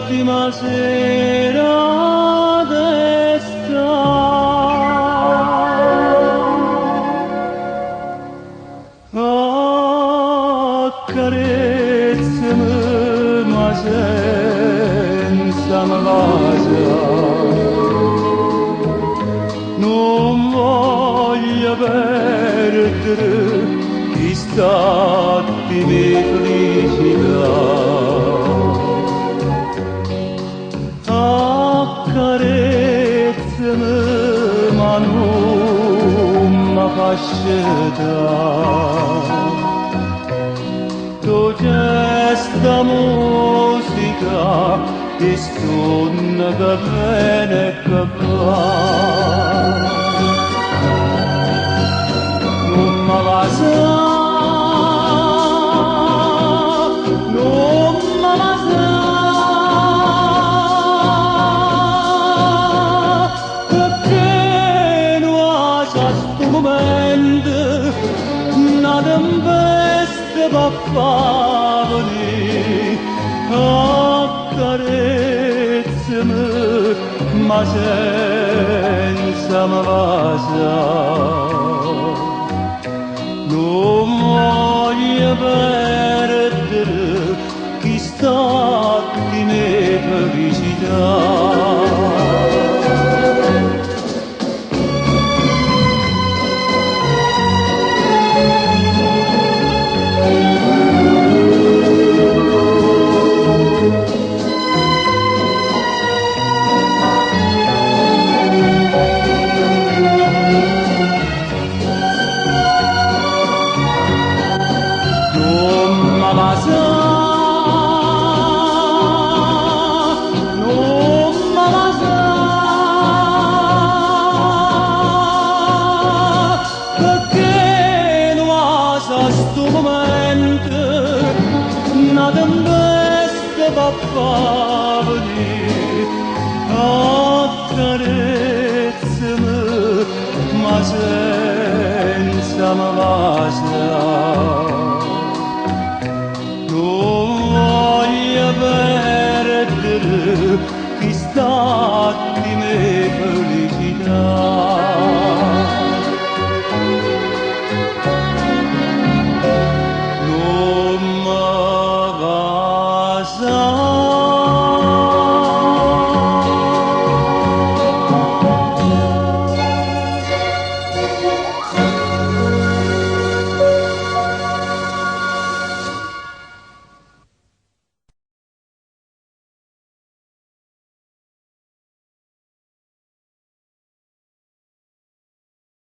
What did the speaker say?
l'ultima sera d'estate, accarezzami ma senza malvagia, non voglio perdere istatti di felicità. Accarezzami ma non mi fascetta, tu questa musica che suona che bene e che va. Non mi va sa, non mi va sa, perché non ha sto momento una tempesta va fa venire. Accarezzami ma senza malvagia, non voglio perdere questi attimi di felicità. Sto momento una tempesta va fa venire. Accarezzami ma senza malvagia,